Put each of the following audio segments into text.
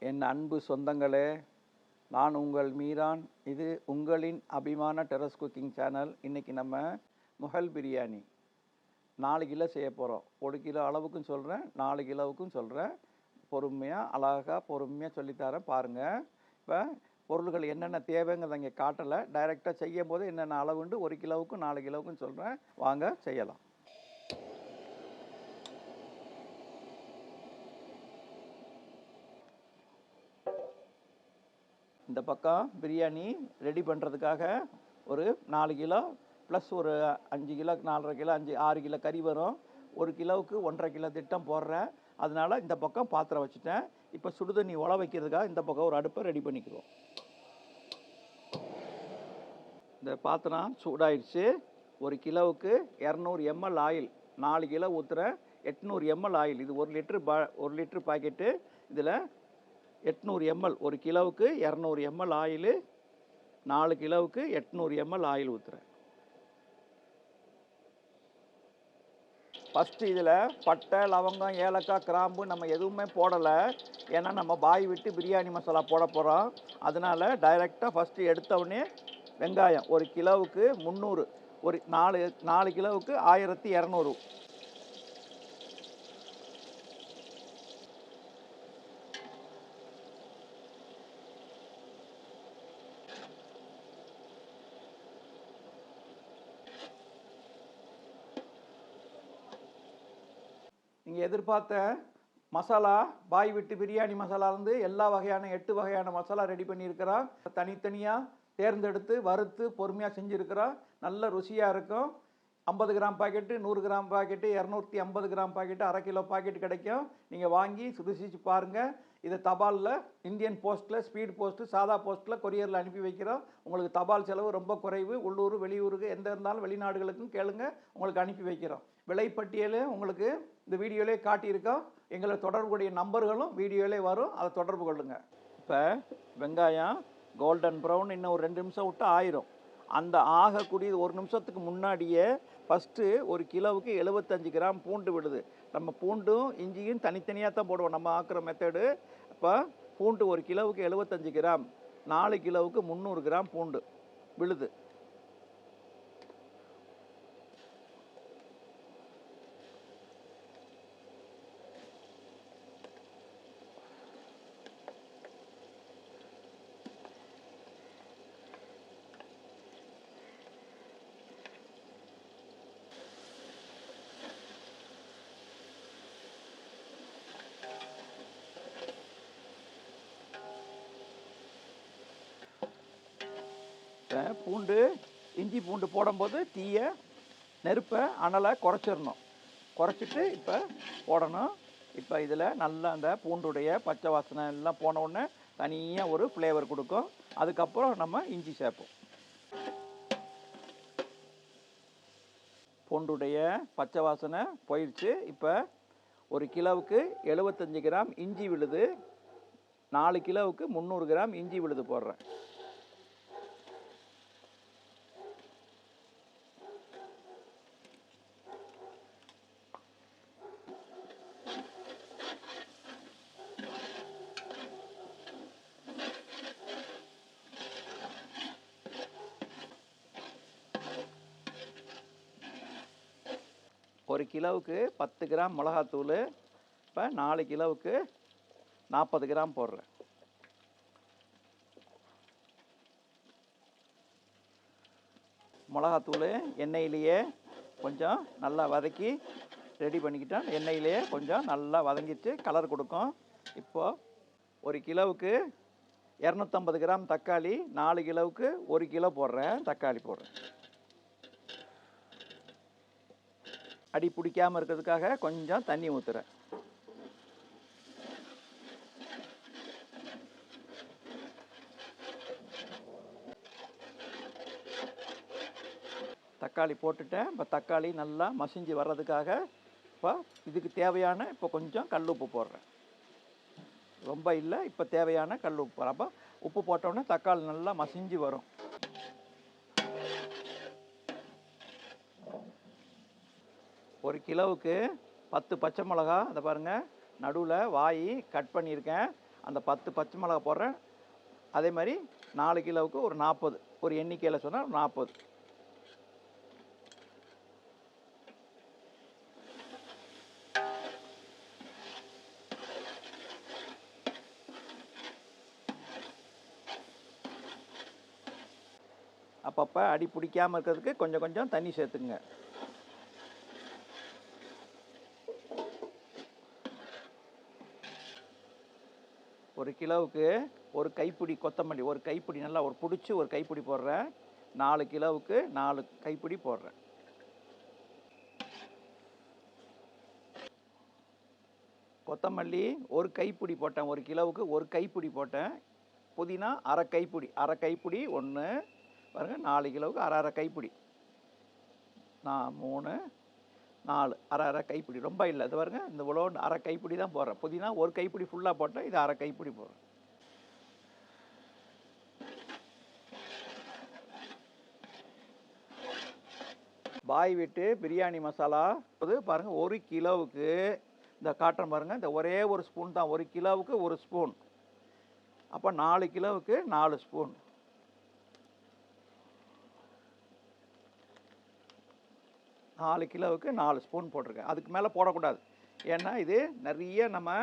என் அன்பு சொந்தங்களே, நான் உங்கள் மீரான். இது உங்களின் அபிமான டெரஸ் குக்கிங் சேனல். இன்றைக்கி நம்ம முகல் பிரியாணி 4 கிலோ செய்ய போகிறோம். 1 கிலோ அளவுக்கும் சொல்கிறேன், 4 கிலோவுக்கும் சொல்கிறேன். பொறுமையாக அழகாக பொறுமையாக சொல்லித்தரேன் பாருங்கள். இப்போ பொருள்கள் என்னென்ன தேவைங்கிறத இங்கே காட்டலை, டைரெக்டாக செய்யும் போது என்னென்ன அளவுண்டு 1 கிலோவுக்கும் 4 கிலோவுக்கும் சொல்கிறேன். வாங்க செய்யலாம். இந்த பக்கம் பிரியாணி ரெடி பண்ணுறதுக்காக ஒரு 4 கிலோ ப்ளஸ் ஒரு 5 கிலோ 4.5 கிலோ 6 கிலோ கறி வரும். 1 கிலோவுக்கு 1.5 கிலோ திட்டம் போடுறேன். அதனால் இந்த பக்கம் பாத்திரம் வச்சுட்டேன். இப்போ சுடுதண்ணி உல வைக்கிறதுக்காக இந்த பக்கம் ஒரு அடுப்பை ரெடி பண்ணிக்கிறோம். இந்த பாத்திரம் சூடாயிடுச்சு. 1 கிலோவுக்கு 200 ml ஆயில், 4 கிலோ ஊற்றுறேன். 800 ml ஆயில். இது 1 லிட்ரு பாக்கெட்டு. இதில் 800 ml, 1 கிலோவுக்கு 200 ml ஆயில், 4 கிலோவுக்கு 800 ml ஆயில் ஊற்றுறேன். ஃபஸ்ட்டு இதில் பட்டை, லவங்கம், ஏலக்காய், கிராம்பு நம்ம எதுவுமே போடலை. ஏன்னா நம்ம பாய் விட்டு பிரியாணி மசாலா போட போகிறோம். அதனால் டைரெக்டாக ஃபஸ்ட்டு எடுத்தவுடனே வெங்காயம் 1 கிலோவுக்கு 300, ஒரு 4 கிலோவுக்கு 1200. நீங்கள் எதிர்பார்த்த மசாலா, பாய் விட்டு பிரியாணி மசாலாலேருந்து எல்லா வகையான 8 வகையான மசாலா ரெடி பண்ணியிருக்கிறோம். தனித்தனியாக தேர்ந்தெடுத்து வறுத்து பொறுமையாக செஞ்சுருக்கிறோம். நல்ல ருசியாக இருக்கும். 50 gram packet, 100 gram packet, 250 gram packet, அரை கிலோ பாக்கெட் கிடைக்கும். நீங்கள் வாங்கி ருசிச்சு பாருங்கள். இதை தபாலில், இந்தியன் போஸ்ட்டில், ஸ்பீட் போஸ்ட்டு, சாதா போஸ்ட்டில், கொரியரில் அனுப்பி வைக்கிறோம். உங்களுக்கு தபால் செலவு ரொம்ப குறைவு. உள்ளூர் வெளியூருக்கு எந்த இருந்தாலும் வெளிநாடுகளுக்கும் கேளுங்க, உங்களுக்கு அனுப்பி வைக்கிறோம். விலைப்பட்டியல் உங்களுக்கு இந்த வீடியோவிலே காட்டியிருக்கோம். எங்களை தொடர்புடைய நம்பர்களும் வீடியோவிலே வரும், அதை தொடர்பு கொள்ளுங்க. இப்போ வெங்காயம் கோல்டன் ப்ரௌன் இன்னும் ஒரு 2 நிமிஷம் விட்டு ஆயிரும். அந்த ஆகக்கூடியது 1 நிமிஷத்துக்கு முன்னாடியே ஃபஸ்ட்டு 1 கிலோவுக்கு 75 கிராம் பூண்டு விடுது. நம்ம பூண்டும் இஞ்சியும் தனித்தனியாக தான் போடுவோம் நம்ம ஆக்குற மெத்தடு. இப்போ பூண்டு 1 கிலோவுக்கு 75 கிராம், 4 கிலோவுக்கு 300 கிராம் பூண்டு விழுது. பூண்டு இஞ்சி பூண்டு போடும்போது தீயை நெருப்பை அனலை குறைச்சிடணும். குறைச்சிட்டு இப்போ போடணும். இப்போ இதில் நல்லா அந்த பூண்டுடைய பச்சை வாசனை எல்லாம் போன உடனே தனியாக ஒரு ஃப்ளேவர் கொடுக்கும். அதுக்கப்புறம் நம்ம இஞ்சி சேர்ப்போம். பூண்டுடைய பச்சை வாசனை போயிடுச்சு. இப்போ 1 கிலோவுக்கு 75 கிராம் இஞ்சி விழுது, 4 கிலோவுக்கு 300 கிராம் இஞ்சி விழுது போடுறேன். ஒரு கிலோவுக்கு 10 கிராம் மிளகாத்தூள். இப்போ 4 கிலோவுக்கு 40 கிராம் போடுறேன். மிளகாத்தூள் எண்ணெயிலேயே கொஞ்சம் நல்லா வதக்கி ரெடி பண்ணிக்கிட்டேன். எண்ணெயிலேயே கொஞ்சம் நல்லா வதங்கிட்டு கலர் கொடுக்கும். இப்போது 1 கிலோவுக்கு 250 கிராம் தக்காளி, 4 கிலோவுக்கு 1 கிலோ போடுறேன். தக்காளி போடுறேன். அடி பிடிக்காமல் இருக்கிறதுக்காக கொஞ்சம் தண்ணி ஊற்றுறேன். தக்காளி போட்டுட்டேன். இப்போ தக்காளி நல்லா மசிஞ்சு வர்றதுக்காக இப்போ இதுக்கு தேவையான இப்போ கொஞ்சம் கல் உப்பு போடுறேன். ரொம்ப இல்லை, இப்போ தேவையான கல் உப்பு. அப்போ உப்பு போட்டோடனே தக்காளி நல்லா மசிஞ்சு வரும். ஒரு கிலோவுக்கு 10 பச்சை மிளகா, அதை பாருங்கள், நடுவில் வாய் கட் பண்ணியிருக்கேன். அந்த 10 பச்சை மிளகா போடுறேன். அதே மாதிரி 4 கிலோவுக்கு ஒரு 40, ஒரு எண்ணிக்கையில் சொன்னால் 40. அப்பப்போ அடி பிடிக்காமல் இருக்கிறதுக்கு கொஞ்சம் கொஞ்சம் தண்ணி சேர்த்துக்குங்க. ஒரு கிலோவுக்கு ஒரு கைப்பிடி கொத்தமல்லி, ஒரு கைப்பிடி நல்லா ஒரு பிடிச்சி ஒரு கைப்பிடி போடுறேன். 4 கிலோவுக்கு 4 கைப்பிடி போடுறேன். கொத்தமல்லி ஒரு கைப்பிடி போட்டேன், ஒரு கிலோவுக்கு ஒரு கைப்பிடி போட்டேன். புதினா அரை கைப்பிடி, அரை கைப்பிடி ஒன்று பாருங்கள். 4 கிலோவுக்கு அரை அரை கைப்பிடி, 3 4 அரை அரை கைப்பிடி, ரொம்ப இல்லை. இது பாருங்கள், இந்த இவ்வளோ அரை கைப்பிடி தான் போடுறேன். புதினா ஒரு கைப்பிடி ஃபுல்லாக போட்டேன், இது அரை கைப்பிடி போடுறேன். பாய் வீட்டு பிரியாணி மசாலா பாருங்கள், ஒரு கிலோவுக்கு இந்த காட்டுறேன் பாருங்கள், இந்த ஒரே ஒரு ஸ்பூன் தான், ஒரு கிலோவுக்கு ஒரு ஸ்பூன். அப்போ 4 கிலோவுக்கு 4 ஸ்பூன். நாலு கிலோவுக்கு 4 ஸ்பூன் போட்டிருக்கேன். அதுக்கு மேலே போடக்கூடாது. ஏன்னா இது நிறைய நம்ம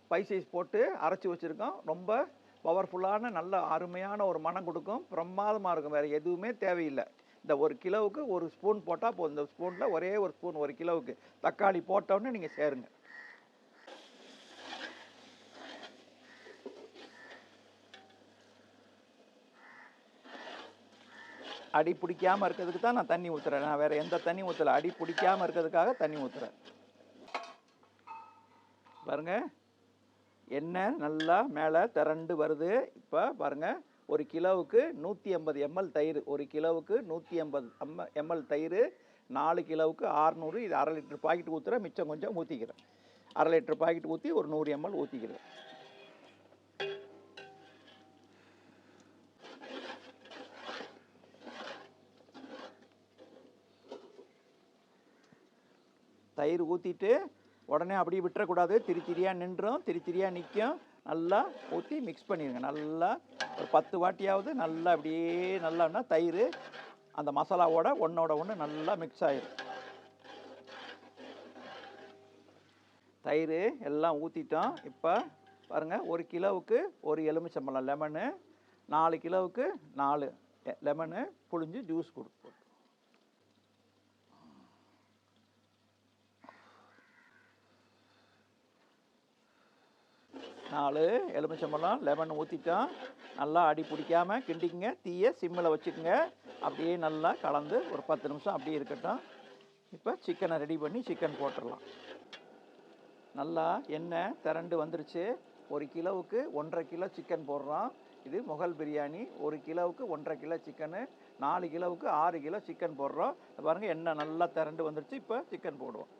ஸ்பைசஸ் போட்டு அரைச்சி வச்சுருக்கோம். ரொம்ப பவர்ஃபுல்லான நல்ல அருமையான ஒரு மனம் கொடுக்கும், பிரமாதமாக இருக்கும். வேறு எதுவுமே தேவையில்லை. இந்த ஒரு கிலோவுக்கு ஒரு ஸ்பூன் போட்டால் போதும். இந்த ஸ்பூனில் ஒரே ஒரு ஸ்பூன் ஒரு கிலோவுக்கு தக்காளி போட்டோன்னு நீங்கள் சேருங்க. அடி பிடிக்காமல் இருக்கிறதுக்கு தான் நான் தண்ணி ஊற்றுறேன். நான் வேறு எந்த தண்ணி ஊற்றலை. அடி பிடிக்காமல் இருக்கிறதுக்காக தண்ணி ஊற்றுறேன். பாருங்கள், எண்ணெய் நல்லா மேலே திரண்டு வருது. இப்போ பாருங்கள், ஒரு கிலோவுக்கு 150 ml தயிர், ஒரு கிலோவுக்கு 150 ml தயிர், 4 கிலோவுக்கு 600. இது அரை லிட்டர் பாக்கெட் ஊற்றுறேன், மிச்சம் கொஞ்சம் ஊற்றிக்கிறேன். அரை லிட்டர் பாக்கெட் ஊற்றி ஒரு 100 ml ஊற்றிக்கிறேன். தயிர் ஊற்றிட்டு உடனே அப்படியே விட்டுறக்கூடாது. திரியாக நின்றும், திரியாக நிற்கும். நல்லா ஊற்றி மிக்ஸ் பண்ணிடுங்க. நல்லா ஒரு 10 வாட்டியாவது நல்லா அப்படியே நல்லான்னா தயிர் அந்த மசாலாவோட ஒன்றோட ஒன்று நல்லா மிக்ஸ் ஆகிடும். தயிர் எல்லாம் ஊற்றிட்டோம். இப்போ பாருங்கள், ஒரு கிலோவுக்கு ஒரு எலுமிச்சம்பழம் லெமனு, 4 கிலோவுக்கு 4 லெமனு புழிஞ்சு ஜூஸ் கொடுப்போம். 4 எலுமிச்சம்பழம் லெமன் ஊற்றிட்டோம். நல்லா அடி பிடிக்காமல் கிண்டிக்குங்க. தீயை சிம்மில் வச்சுக்கோங்க. அப்படியே நல்லா கலந்து ஒரு 10 நிமிஷம் அப்படியே இருக்கட்டும். இப்போ சிக்கனை ரெடி பண்ணி சிக்கன் போட்டுடலாம். நல்லா எண்ணெய் திரண்டு வந்துருச்சு. ஒரு கிலோவுக்கு 1.5 கிலோ சிக்கன் போடுறோம். இது முகல் பிரியாணி. ஒரு கிலோவுக்கு 1.5 கிலோ சிக்கனு, 4 கிலோவுக்கு 6 கிலோ சிக்கன் போடுறோம். பாருங்கள், எண்ணெய் நல்லா திரண்டு வந்துருச்சு. இப்போ சிக்கன் போடுவோம்.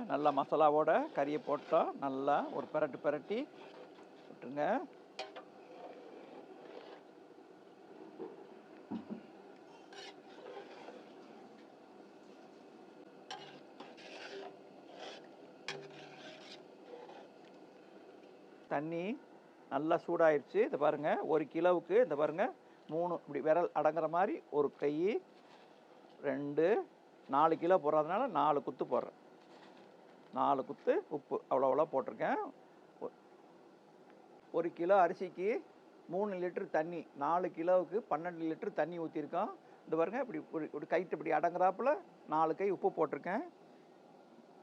நல்லா மசாலாவோட கறியை போட்டோம். நல்லா ஒரு பிரட்டி விட்டுருங்க. தண்ணி நல்லா சூடாயிடுச்சு. இதை பாருங்கள், ஒரு கிலோவுக்கு இந்த பாருங்கள் 3 இப்படி விரல் அடங்குற மாதிரி ஒரு கை, 2, 4 கிலோ போடுறதுனால 4 குத்து போடுறேன். 4 குத்து உப்பு அவ்வளோ போட்டிருக்கேன். ஒரு கிலோ அரிசிக்கு 3 லிட்டர் தண்ணி, 4 கிலோவுக்கு 12 லிட்டர் தண்ணி ஊற்றிருக்கோம். இந்த பாருங்கள், இப்படி இப்படி கைட்டு இப்படி அடங்குறாப்புல 4 கை உப்பு போட்டிருக்கேன்.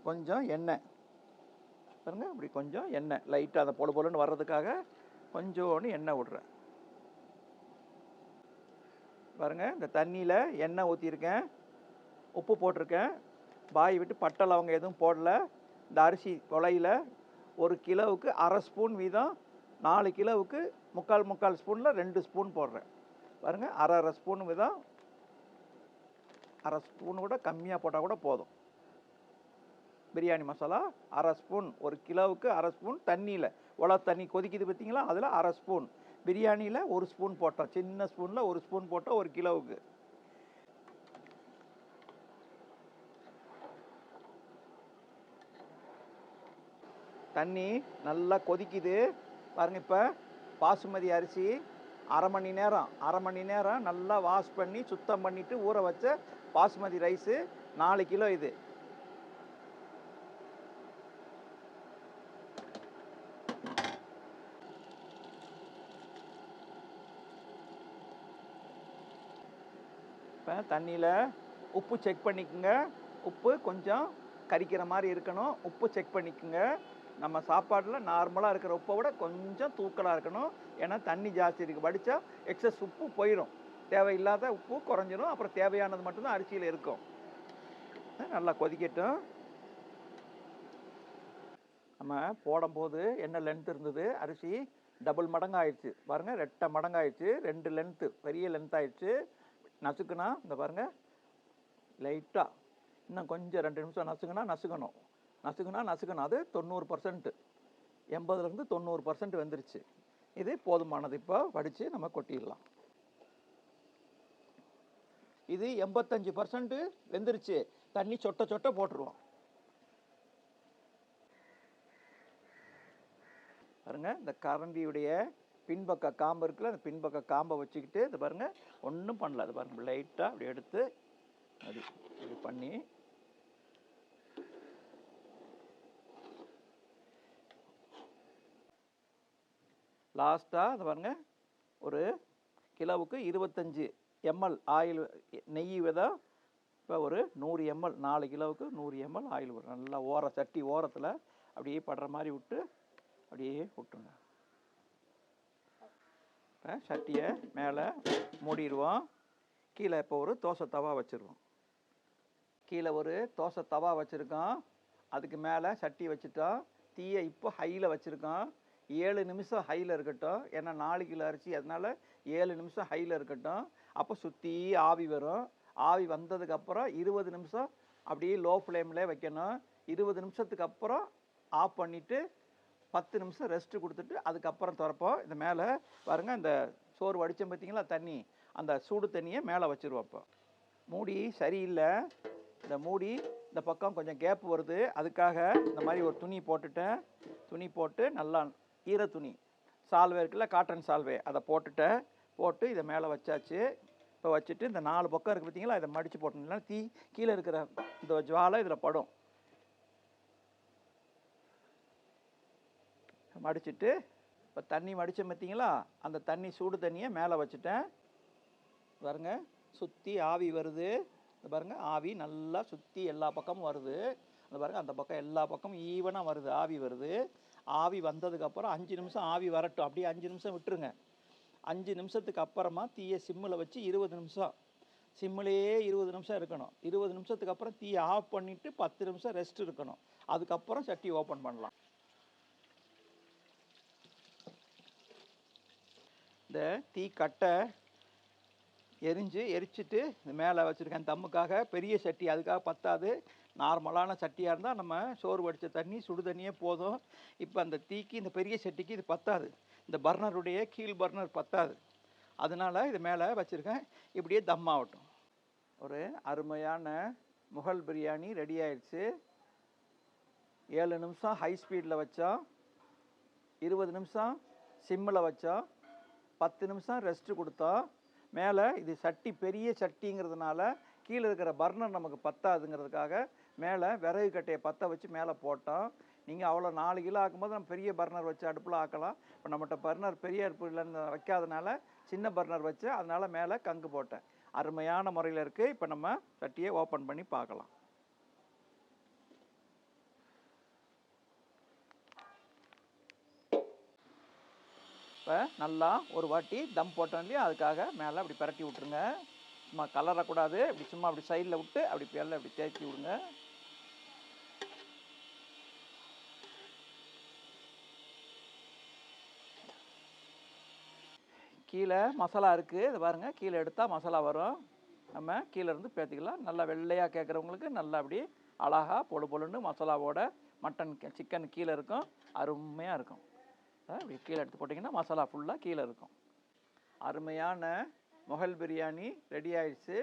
கொஞ்சம் எண்ணெய் பாருங்கள், இப்படி கொஞ்சம் எண்ணெய் லைட்டாக அந்த பொழு பொழுன்னு வர்றதுக்காக கொஞ்சோண்டு எண்ணெய் விட்றேன். பாருங்கள், இந்த தண்ணியில் எண்ணெய் ஊற்றிருக்கேன், உப்பு போட்டிருக்கேன். பாய் விட்டு பட்டை லவங்க எதுவும் போடல. இந்த அரிசி கொலையில் ஒரு கிலோவுக்கு அரை ஸ்பூன் வீதம், 4 கிலோவுக்கு முக்கால் ஸ்பூனில் 2 ஸ்பூன் போடுறேன். பாருங்கள், அரை ஸ்பூன் வீதம், அரை ஸ்பூன் கூட கம்மியாக போட்டால் கூட போதும். பிரியாணி மசாலா அரை ஸ்பூன், ஒரு கிலோவுக்கு அரை ஸ்பூன். தண்ணியில் தண்ணி கொதிக்குது பார்த்தீங்களா, அதில் அரை ஸ்பூன். பிரியாணியில் 1 ஸ்பூன் போட்டோம், சின்ன ஸ்பூனில் 1 ஸ்பூன் போட்டோம் ஒரு கிலோவுக்கு. தண்ணி நல்லா கொதிக்குது பாருங்கள். இப்போ பாசுமதி அரிசி அரை மணி நேரம் நல்லா வாஷ் பண்ணி சுத்தம் பண்ணிவிட்டு ஊற வச்ச பாசுமதி ரைஸு 4 கிலோ இது. இப்போ தண்ணியில் உப்பு செக் பண்ணிக்கோங்க. உப்பு கொஞ்சம் கரிக்கிற மாதிரி இருக்கணும். உப்பு செக் பண்ணிக்கோங்க. நம்ம சாப்பாட்டில் நார்மலாக இருக்கிற உப்பை விட கொஞ்சம் தூக்கலாக இருக்கணும். ஏன்னா தண்ணி ஜாஸ்தி இருக்குது. வடித்தா எக்ஸஸ் உப்பு போயிடும். தேவையில்லாத உப்பு குறைஞ்சிரும். அப்புறம் தேவையானது மட்டும்தான் அரிசியில் இருக்கும். நல்லா கொதிக்கட்டும். நம்ம போடும்போது என்ன லென்த் இருந்தது, அரிசி டபுள் மடங்கு ஆயிடுச்சு பாருங்கள். 2 மடங்கு ஆயிடுச்சு. 2 லென்த்து பெரிய லென்த் ஆயிடுச்சு. நசுக்குனா இந்த பாருங்கள் லைட்டாக இன்னும் கொஞ்சம் 2 நிமிஷம் நசுக்கணும். அது 90%, 80லேருந்து 90% வெந்துருச்சு. இது போதுமானது. இப்போ வடித்து நம்ம கொட்டிடலாம். இது 85% வெந்துருச்சு. தண்ணி சொட்ட போட்டுருவோம். பாருங்க, இந்த கரண்டியுடைய பின்பக்க காம்பு இருக்குல்ல, அந்த பின்பக்க காம்பை வச்சுக்கிட்டு இது பாருங்க, ஒன்றும் பண்ணல. அது பாருங்க லைட்டாக அப்படி எடுத்து அப்படி பண்ணி லாஸ்ட்டாக அது பாருங்க, ஒரு கிலோவுக்கு 25 ml ஆயில் நெய் விதம். இப்போ ஒரு 100 ml 4 கிலோவுக்கு 100 ml ஆயில் வரும். நல்லா சட்டி ஓரத்தில் அப்படியே படுற மாதிரி விட்டு அப்படியே விட்டுருங்க. இப்போ சட்டியை மேலே மூடிடுவோம். கீழே இப்போ ஒரு தோசை தவா வச்சுருவோம். கீழே ஒரு தோசை தவா வச்சுருக்கோம். அதுக்கு மேலே சட்டி வச்சுட்டோம். தீயை இப்போ ஹையில் வச்சுருக்கோம். 7 நிமிஷம் ஹையில் இருக்கட்டும். ஏன்னா 4 கிலோ அரிசி, அதனால் 7 நிமிஷம் ஹையில் இருக்கட்டும். அப்போ சுற்றி ஆவி வரும். ஆவி வந்ததுக்கப்புறம் 20 நிமிஷம் அப்படியே லோ ஃப்ளேமில் வைக்கணும். 20 நிமிஷத்துக்கு அப்புறம் ஆஃப் பண்ணிவிட்டு 10 நிமிஷம் ரெஸ்ட்டு கொடுத்துட்டு அதுக்கப்புறம் திறப்போம். இந்த மேலே பாருங்கள், இந்த சோறு வடித்தோம் பார்த்தீங்களா தண்ணி, அந்த சூடு தண்ணியை மேலே வச்சுருவோம். இப்போ மூடி சரியில்லை. இந்த மூடி இந்த பக்கம் கொஞ்சம் கேப் வருது. அதுக்காக இந்த மாதிரி ஒரு துணி போட்டுட்டேன். துணி போட்டு நல்லா ஈர துணி சால்வை இருக்குல்ல, காட்டன் சால்வை, அதை போட்டு இதை மேலே வச்சாச்சு. இப்போ வச்சுட்டு இந்த 4 பக்கம் இருக்குது பார்த்தீங்களா, இதை மடித்து போட்டோம்னா கீழே இருக்கிற இந்த ஜுவாலை இதில் படும். மடிச்சுட்டு இப்போ தண்ணி மடித்தோம் பார்த்தீங்களா, அந்த தண்ணி சூடு தண்ணியை மேலே வச்சுட்டேன். பாருங்க, சுற்றி ஆவி வருது. பாருங்கள், ஆவி நல்லா சுற்றி எல்லா பக்கமும் வருது. அந்த பாருங்கள், அந்த பக்கம் எல்லா பக்கமும் ஈவனாக வருது, ஆவி வருது. ஆவி வந்ததுக்கப்புறம் 5 நிமிஷம் ஆவி வரட்டும். அப்படியே 5 நிமிஷம் விட்டுருங்க. 5 நிமிஷத்துக்கு அப்புறமா தீயை சிம்மில் வச்சு 20 நிமிஷம் சிம்மிலேயே 20 நிமிஷம் இருக்கணும். 20 நிமிஷத்துக்கு அப்புறம் தீயை ஆஃப் பண்ணிவிட்டு 10 நிமிஷம் ரெஸ்ட் இருக்கணும். அதுக்கப்புறம் சட்டி ஓப்பன் பண்ணலாம். இந்த தீ கட்டை எரிச்சிட்டு இந்த மேலே வச்சுருக்கேன் தம்முக்காக. பெரிய சட்டி அதுக்காக பத்தாது. நார்மலான சட்டியாக இருந்தால் நம்ம சோறு வடித்த தண்ணி சுடு தண்ணியே போதும். இப்போ அந்த தீக்கு இந்த பெரிய சட்டிக்கு இது பத்தாது. இந்த பர்னருடைய கீழ் பர்னர் பத்தாது. அதனால் இது மேலே வச்சுருக்கேன். இப்படியே தம் ஆகட்டும். ஒரு அருமையான முகல் பிரியாணி ரெடி ஆயிடுச்சு. 7 நிமிஷம் ஹை ஸ்பீடில் வச்சோம், 20 நிமிஷம் சிம்மில் வச்சோம், 10 நிமிஷம் ரெஸ்ட்டு கொடுத்தோம். மேலே இது சட்டி பெரிய சட்டிங்கிறதுனால கீழே இருக்கிற பர்னர் நமக்கு பத்தாதுங்கிறதுக்காக மேலே விறகு கட்டையை பற்ற வச்சு மேலே போட்டோம். நீங்கள் அவ்வளோ 4 கிலோ ஆக்கும்போது நம்ம பெரிய பர்னர் வச்சு அடுப்பில் ஆக்கலாம். இப்போ நம்மகிட்ட பர்னர் பெரிய அடுப்பு இல்லைன்னு வைக்காதனால சின்ன பர்னர் வச்சு அதனால் மேலே கங்கு போட்டேன். அருமையான முறையில் இருக்குது. இப்போ நம்ம சட்டியை ஓப்பன் பண்ணி பார்க்கலாம். இப்போ நல்லா ஒரு வாட்டி தம் போட்டோம் இல்லையா, அதுக்காக மேலே அப்படி பரட்டி விட்ருங்க. சும்மா கலரக்கூடாது. இப்படி சும்மா அப்படி சைடில் விட்டு அப்படி பேரில் அப்படி தேய்ச்சி விடுங்க. கீழே மசாலா இருக்குது. இது பாருங்கள், கீழே எடுத்தால் மசாலா வரும். நம்ம கீழே இருந்து பேர்த்திக்கலாம். நல்லா வெள்ளையாக கேட்குறவங்களுக்கு நல்லா அப்படி அழகாக பொழுன்னு மசாலாவோட மட்டன் சிக்கன் கீழே இருக்கும். அருமையாக இருக்கும். இப்படி கீழே எடுத்து போட்டிங்கன்னா மசாலா ஃபுல்லாக கீழே இருக்கும். அருமையான முகல் பிரியாணி ரெடி ஆயிடுச்சு.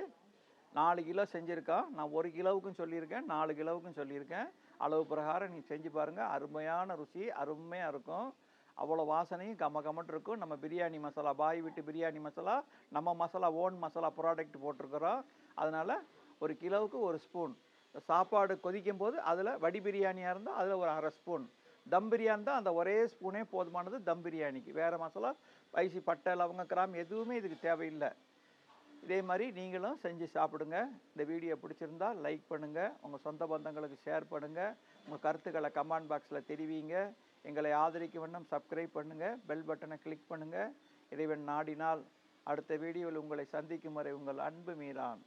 4 கிலோ செஞ்சுருக்கோம். நான் 1 கிலோவுக்கும் சொல்லியிருக்கேன், 4 கிலோவுக்கும் சொல்லியிருக்கேன். அளவு பிரகாரம் நீ செஞ்சு பாருங்கள். அருமையான ருசி, அருமையாக இருக்கும். அவ்வளோ வாசனையும் கமகமன்னு இருக்கும். நம்ம பிரியாணி மசாலா, பாய் வீட்டு பிரியாணி மசாலா, நம்ம மசாலா, ஓன் மசாலா ப்ராடக்ட் போட்டிருக்கிறோம். அதனால் 1 கிலோவுக்கு 1 ஸ்பூன். சாப்பாடு கொதிக்கும் போது அதில் வடி பிரியாணியாக இருந்தால் அதில் ஒரு 1/2 ஸ்பூன். தம் பிரியாணி தான் அந்த ஒரே ஸ்பூனே போதுமானது தம் பிரியாணிக்கு. வேறு மசாலா ஸ்பைசி, பட்டை, லவங்க, கிராம்பு எதுவுமே இதுக்கு தேவையில்லை. இதே மாதிரி நீங்களும் செஞ்சு சாப்பிடுங்க. இந்த வீடியோ பிடிச்சிருந்தா லைக் பண்ணுங்கள், உங்கள் சொந்த பந்தங்களுக்கு ஷேர் பண்ணுங்கள், உங்கள் கருத்துக்களை கமெண்ட் பாக்ஸில் தெரிவிங்க. எங்களை ஆதரிக்க வண்ணம் சப்ஸ்கிரைப் பண்ணுங்கள், பெல் பட்டனை கிளிக் பண்ணுங்கள். இறைவன் நாடினால் அடுத்த வீடியோவில் உங்களை சந்திக்கும் வரை உங்கள் அன்பு மீரான்.